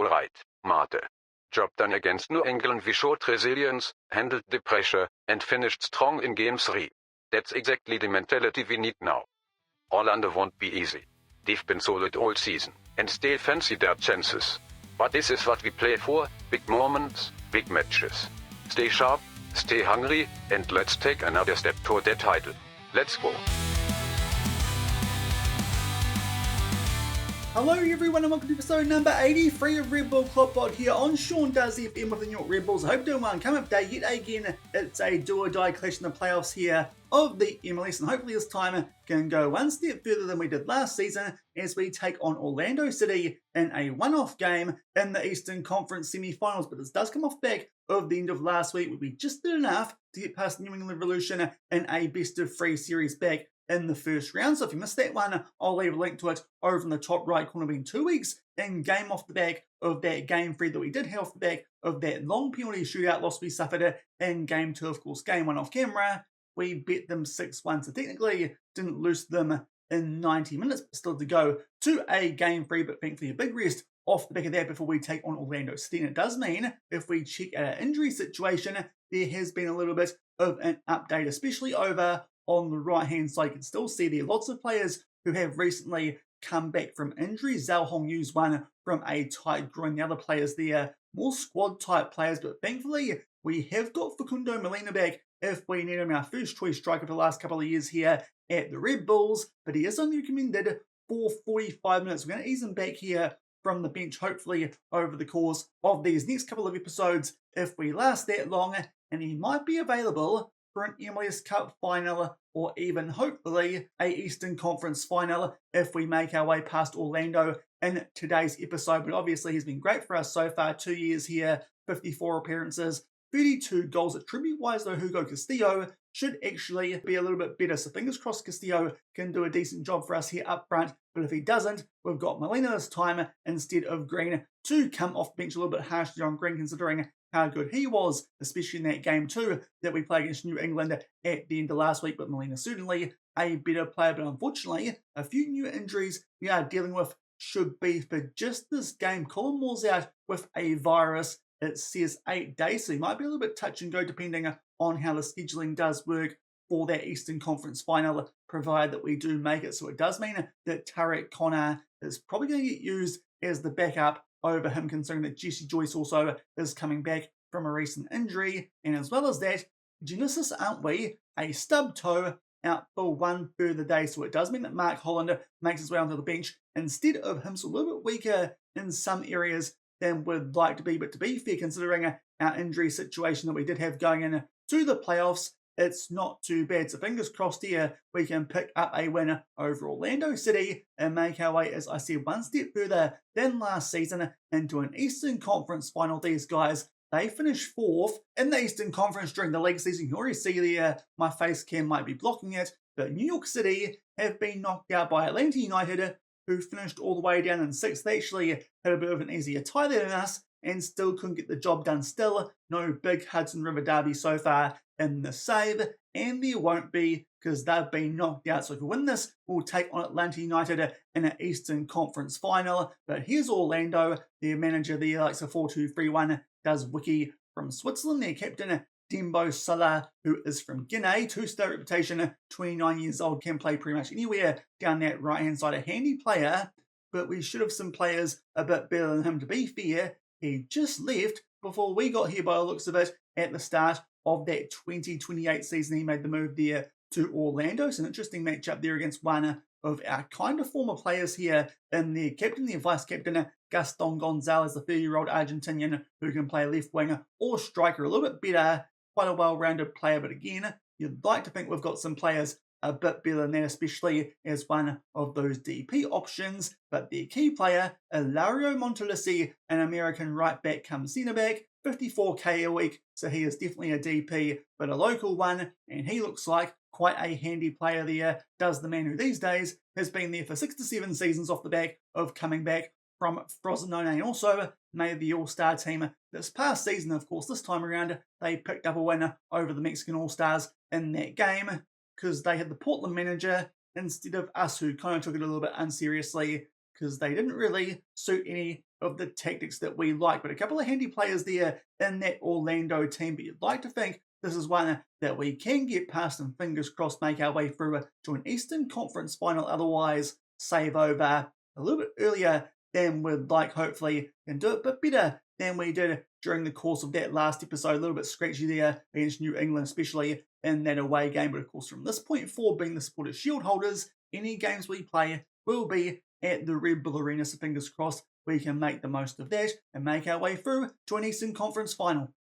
Alright, Mate. Job done against New England. We showed resilience, handled the pressure, and finished strong in Game 3. That's exactly the mentality we need now. Orlando won't be easy. They've been solid all season, and still fancy their chances. But this is what we play for: big moments, big matches. Stay sharp, stay hungry, and let's take another step toward that title. Let's go. Hello everyone and welcome to episode number 83 of Red Bull KloppBot here on Sean Does FM with the New York Red Bulls. I hope you're doing well and come update yet again. It's a do or die clash in the playoffs here of the MLS, and hopefully this time can go one step further than we did last season as we take on Orlando City in a one-off game in the Eastern Conference semi-finals. But this does come off back of the end of last week where we just did enough to get past New England Revolution in a best-of-3 series back in the first round. So if you missed that one, I'll leave a link to it over in the top right corner. Been 2 weeks in game off the back of that game 3 that we did have off the back of that long penalty shootout loss we suffered in game 2. Of course, game 1 off camera, we bet them 6-1, so technically didn't lose them in 90 minutes, but still to go to a game 3, but thankfully a big rest off the back of that before we take on Orlando City. And it does mean, if we check our injury situation, there has been a little bit of an update, especially over on the right-hand side. You can still see there lots of players who have recently come back from injury. Zhao Hongyu's one from a tight groin. The other players there, more squad-type players, but thankfully we have got Facundo Molina back if we need him, our first-choice striker for the last couple of years here at the Red Bulls, but he is only recommended for 45 minutes. We're going to ease him back here from the bench, hopefully over the course of these next couple of episodes if we last that long, and he might be available for an MLS Cup final or even hopefully a Eastern Conference final if we make our way past Orlando in today's episode. But obviously he's been great for us so far, 2 years here, 54 appearances, 32 goals. Attribute-wise though, Hugo Castillo should actually be a little bit better. So fingers crossed Castillo can do a decent job for us here up front. But if he doesn't, we've got Molina this time instead of Green to come off bench. A little bit harshly on Green considering how good he was, especially in that game 2 that we played against New England at the end of last week. But Molina certainly a better player. But unfortunately, a few new injuries we are dealing with should be for just this game. Colin Moore's out with a virus. It says 8 days, so he might be a little bit touch and go depending on how the scheduling does work for that Eastern Conference final, provided that we do make it. So it does mean that Tarek Connor is probably going to get used as the backup over him, considering that Jesse Joyce also is coming back from a recent injury. And as well as that, Genesis, aren't we, a stub toe out for one further day. So it does mean that Mark Holland makes his way onto the bench instead of him. So a little bit weaker in some areas than we'd like to be. But to be fair, considering our injury situation that we did have going into the playoffs, it's not too bad. So fingers crossed here, we can pick up a win over Orlando City and make our way, as I said, one step further than last season into an Eastern Conference final. These guys, they finished 4th in the Eastern Conference during the league season. You can already see there, my face cam might be blocking it, but New York City have been knocked out by Atlanta United, who finished all the way down in 6th. They actually had a bit of an easier tie there than us and still couldn't get the job done. Still, no big Hudson River derby so far in the save, and there won't be because they've been knocked out. So if we win this, we'll take on Atlanta United in an Eastern Conference final. But here's Orlando. Their manager there likes a 4-2-3-1, does wiki from Switzerland. Their captain, Dembo Salah, who is from Guinea, 2-star reputation, 29 years old, can play pretty much anywhere down that right-hand side. A handy player, but we should have some players a bit better than him. To be fair, he just left before we got here by the looks of it at the start of that 2028 season. He made the move there to Orlando. It's an interesting matchup there against one of our kind of former players here in their captain, their vice-captain, Gaston Gonzalez, the 30-year-old Argentinian who can play left wing or striker. A little bit better, quite a well-rounded player, but again, you'd like to think we've got some players a bit better than that, especially as one of those DP options. But their key player, Ilario Montolisi, an American right back come centre back, 54k a week, so he is definitely a DP, but a local one, and he looks like quite a handy player there. Does the man who these days has been there for 6 to 7 seasons off the back of coming back from Frosinone, and also made the All-Star team this past season. Of course, this time around, they picked up a win over the Mexican All-Stars in that game because they had the Portland manager instead of us, who kind of took it a little bit unseriously because they didn't really suit any of the tactics that we like. But a couple of handy players there in that Orlando team, but you'd like to think this is one that we can get past and fingers crossed make our way through to an Eastern Conference Final, otherwise save over a little bit earlier than we'd like, hopefully, and do it a bit better than we did during the course of that last episode. A little bit scratchy there against New England, especially in that away game. But of course, from this point forward, being the Supporters Shield holders, any games we play will be at the Red Bull Arena, so fingers crossed we can make the most of that and make our way through to an Eastern Conference Final.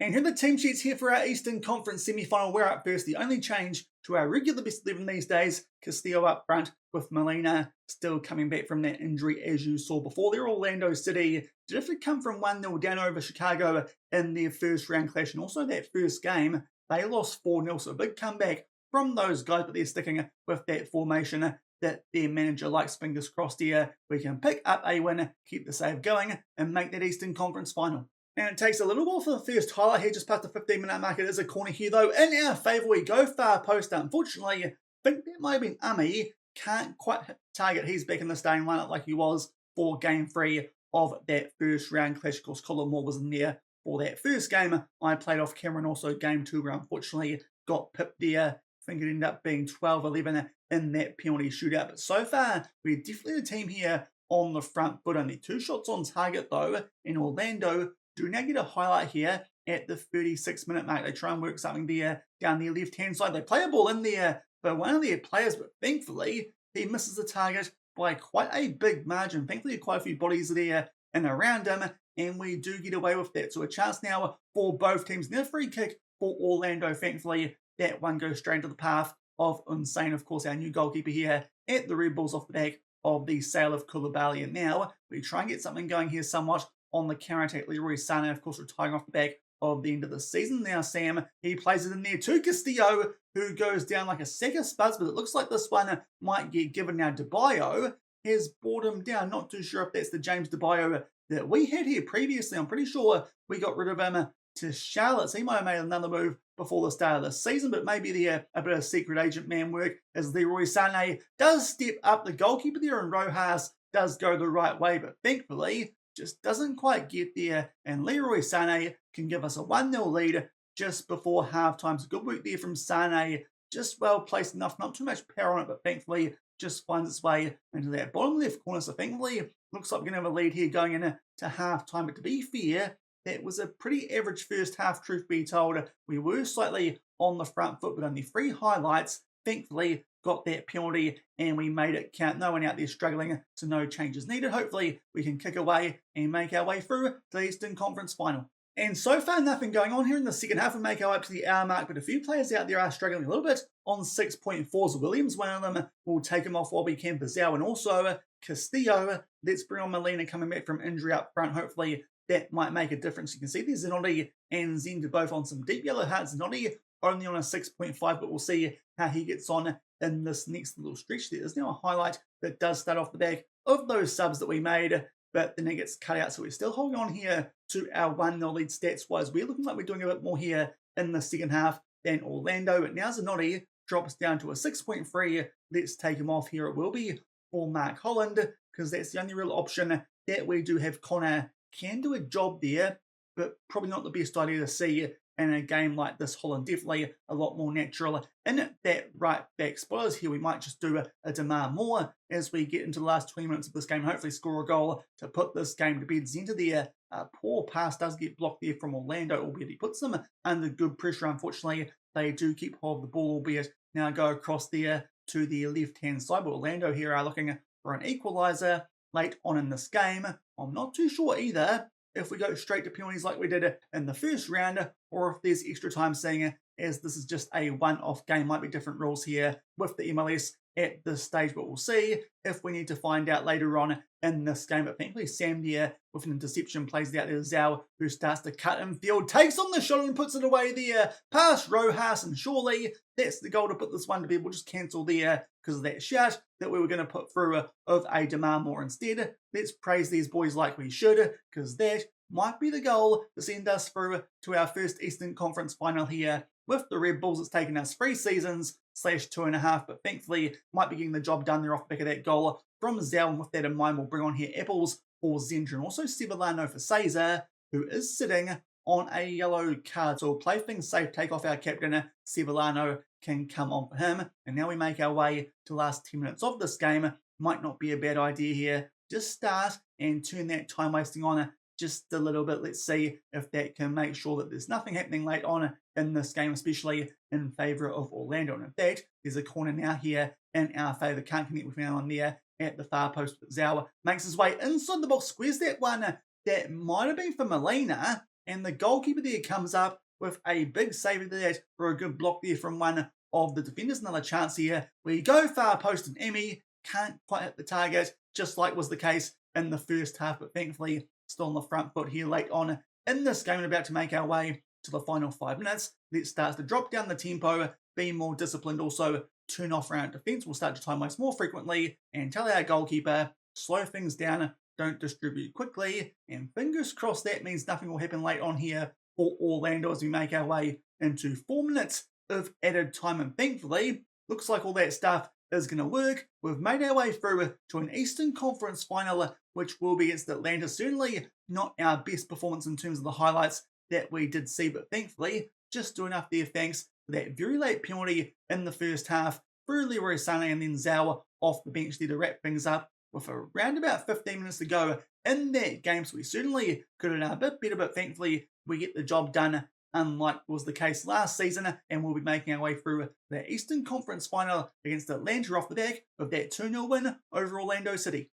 And here are the team sheets here for our Eastern Conference semi-final. We're up first. The only change to our regular best 11 these days, Castillo up front with Molina still coming back from that injury as you saw before. They're Orlando City. Did have to come from 1-0 down over Chicago in their first round clash, and also that first game they lost 4-0, so a big comeback from those guys, but they're sticking with that formation that their manager likes. Fingers crossed here we can pick up a win, keep the save going, and make that Eastern Conference Final. And it takes a little while for the first highlight here, just past the 15-minute mark. It is a corner here, though. In our favour, we go far post. Unfortunately, I think that might have been Ummy. Can't quite hit the target. He's back in the starting lineup like he was for game 3 of that first round clash. Of course, Colin Moore was in there for that first game. I played off camera, and also game 2, where unfortunately got pipped there. I think it ended up being 12-11 in that penalty shootout. But so far, we're definitely the team here on the front foot. Only 2 shots on target, though, in Orlando. Do now get a highlight here at the 36-minute mark. They try and work something there down the left-hand side. They play a ball in there for one of their players, but thankfully he misses the target by quite a big margin. Thankfully, quite a few bodies are there and around him, and we do get away with that. So a chance now for both teams. Now a free kick for Orlando. Thankfully, that one goes straight into the path of Insane, of course, our new goalkeeper here at the Red Bulls off the back of the sale of Koulibaly. And now we try and get something going here somewhat on the counter-attack. Leroy Sané, of course, retiring off the back of the end of the season. Now Sam, he plays it in there to Castillo, who goes down like a sack of spuds, but it looks like this one might get given. Now DeBio has brought him down. Not too sure if that's the James DeBio that we had here previously. I'm pretty sure we got rid of him to Charlotte. So he might have made another move before the start of the season, but maybe there a bit of secret agent man work as Leroy Sané does step up. The goalkeeper there and Rojas does go the right way, but thankfully just doesn't quite get there, and Leroy Sané can give us a 1-0 lead just before halftime. So good work there from Sané, just well placed enough, not too much power on it, but thankfully just finds its way into that bottom left corner. So thankfully, looks like we're going to have a lead here going into halftime. But to be fair, that was a pretty average first half, truth be told. We were slightly on the front foot, but only 3 highlights. Thankfully, got that penalty and we made it count. No one out there struggling, so no changes needed. Hopefully, we can kick away and make our way through to the Eastern Conference Final. And so far, nothing going on here in the second half. We make our way up to the hour mark, but a few players out there are struggling a little bit on 6.4s. Williams, one of them, will take him off while we can. Pizarro and also Castillo. Let's bring on Molina coming back from injury up front. Hopefully, that might make a difference. You can see there's Zanotti and Zenda both on some deep yellow hearts. Zanotti only on a 6.5, but we'll see how he gets on in this next little stretch. There's now a highlight that does start off the back of those subs that we made, but then it gets cut out. So we're still holding on here to our 1-0 lead stats-wise. We're looking like we're doing a bit more here in the second half than Orlando, but now Zanotti drops down to a 6.3. Let's take him off here. It will be for Mark Holland, because that's the only real option that we do have. Connor can do a job there, but probably not the best idea to see in a game like this. Holland definitely a lot more natural in that right back. Spoilers here, we might just do a demand more as we get into the last 20 minutes of this game. Hopefully score a goal to put this game to bed. Zenta there, poor pass does get blocked there from Orlando, albeit he puts them under good pressure. Unfortunately, they do keep hold of the ball, albeit now go across there to the left-hand side. But Orlando here are looking for an equaliser late on in this game. I'm not too sure either if we go straight to penalties like we did in the first round, or if there's extra time, seeing as this is just a one-off game. Might be different rules here with the MLS at this stage, but we'll see if we need to find out later on in this game. But thankfully Sam there with an interception plays out there. Zhao, who starts to cut in field, takes on the shot and puts it away there past Rojas, and surely that's the goal to put this one to bed. We'll just cancel there because of that shout that we were going to put through of a demand more instead. Let's praise these boys like we should, because that might be the goal to send us through to our first Eastern Conference Final here with the Red Bulls. It's taken us 3 seasons / 2.5, but thankfully might be getting the job done there off the back of that goal from Zhao. And with that in mind, we'll bring on here Apples for Zendra and also Sevillano for Cesar, who is sitting on a yellow card. So we'll play things safe, take off our captain. Sevillano can come on for him. And now we make our way to the last 10 minutes of this game. Might not be a bad idea here. Just start and turn that time wasting on just a little bit. Let's see if that can make sure that there's nothing happening late on in this game, especially in favour of Orlando. And in fact, there's a corner now here in our favour. Can't connect with anyone there at the far post, but Zhao makes his way inside the box, squares that one that might have been for Molina, and the goalkeeper there comes up with a big save to that for a good block there from one of the defenders. Another chance here. We go far post and Emmy can't quite hit the target, just like was the case in the first half, but thankfully still on the front foot here late on in this game and about to make our way to the final 5 minutes. Let's start to drop down the tempo, be more disciplined, also turn off our defence. We'll start to time waste more frequently and tell our goalkeeper, slow things down, don't distribute quickly, and fingers crossed that means nothing will happen late on here for Orlando as we make our way into 4 minutes of added time. And thankfully, looks like all that stuff is going to work. We've made our way through to an Eastern Conference Final, which will be against Atlanta. Certainly not our best performance in terms of the highlights that we did see, but thankfully just do enough there thanks to that very late penalty in the first half through Leroy Sané and then Zhao off the bench there to wrap things up with around about 15 minutes to go in that game. So we certainly could have done a bit better, but thankfully we get the job done, unlike was the case last season, and we'll be making our way through the Eastern Conference Final against Atlanta off the back of that 2-0 win over Orlando City.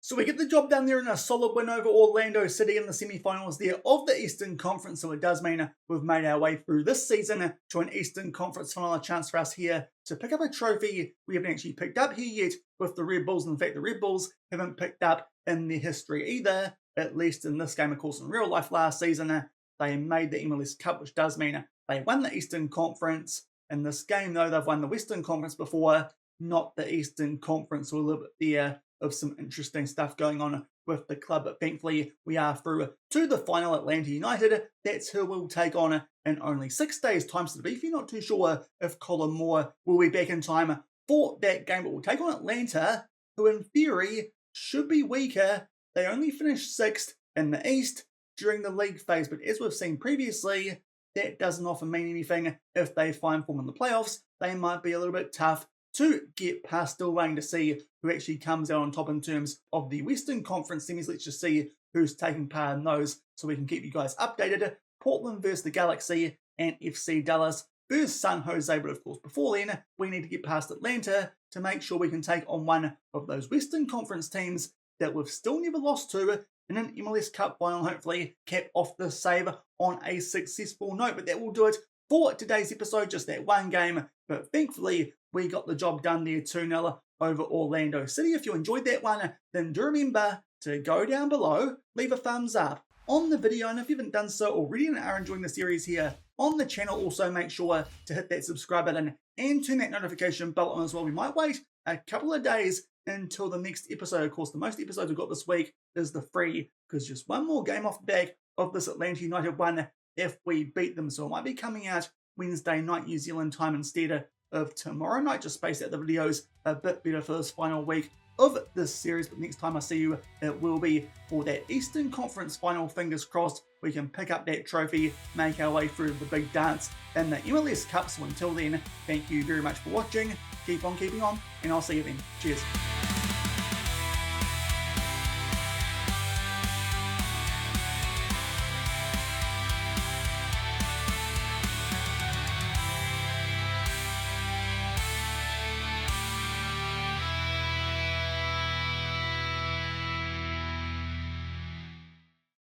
So we get the job done there in a solid win over Orlando City in the semi-finals there of the Eastern Conference. So it does mean we've made our way through this season to an Eastern Conference Final. A chance for us here to pick up a trophy we haven't actually picked up here yet with the Red Bulls. In fact, the Red Bulls haven't picked up in their history either, at least in this game. Of course, in real life last season, they made the MLS Cup, which does mean they won the Eastern Conference. In this game, though, they've won the Western Conference before, not the Eastern Conference. So a little bit there of some interesting stuff going on with the club, but thankfully we are through to the final. Atlanta United, that's who we'll take on in only 6 days' time. So if you're not too sure if Colin Moore will be back in time for that game, but we'll take on Atlanta, who in theory should be weaker. They only finished 6th in the East during the league phase, but as we've seen previously, that doesn't often mean anything. If they find form in the playoffs, they might be a little bit tough to get past. Still waiting to see who actually comes out on top in terms of the Western Conference semis. Let's just see who's taking part in those so we can keep you guys updated. Portland versus the Galaxy and FC Dallas versus San Jose. But of course, before then, we need to get past Atlanta to make sure we can take on one of those Western Conference teams that we've still never lost to in an MLS Cup final. Hopefully cap off the save on a successful note. But that will do it for today's episode, just that one game. But thankfully, we got the job done there 2-0 over Orlando City. If you enjoyed that one, then do remember to go down below, leave a thumbs up on the video. And if you haven't done so already and are enjoying the series here on the channel, also make sure to hit that subscribe button and turn that notification bell on as well. We might wait a couple of days until the next episode. Of course, the most episodes we've got this week is the free, because just one more game off the back of this Atlanta United one if we beat them. So it might be coming out Wednesday night New Zealand time instead of tomorrow night. Just space out the videos a bit better for this final week of this series. But next time I see you, it will be for that Eastern Conference Final. Fingers crossed we can pick up that trophy, make our way through the big dance in the MLS Cup. So until then, thank you very much for watching. Keep on keeping on, and I'll see you then. Cheers.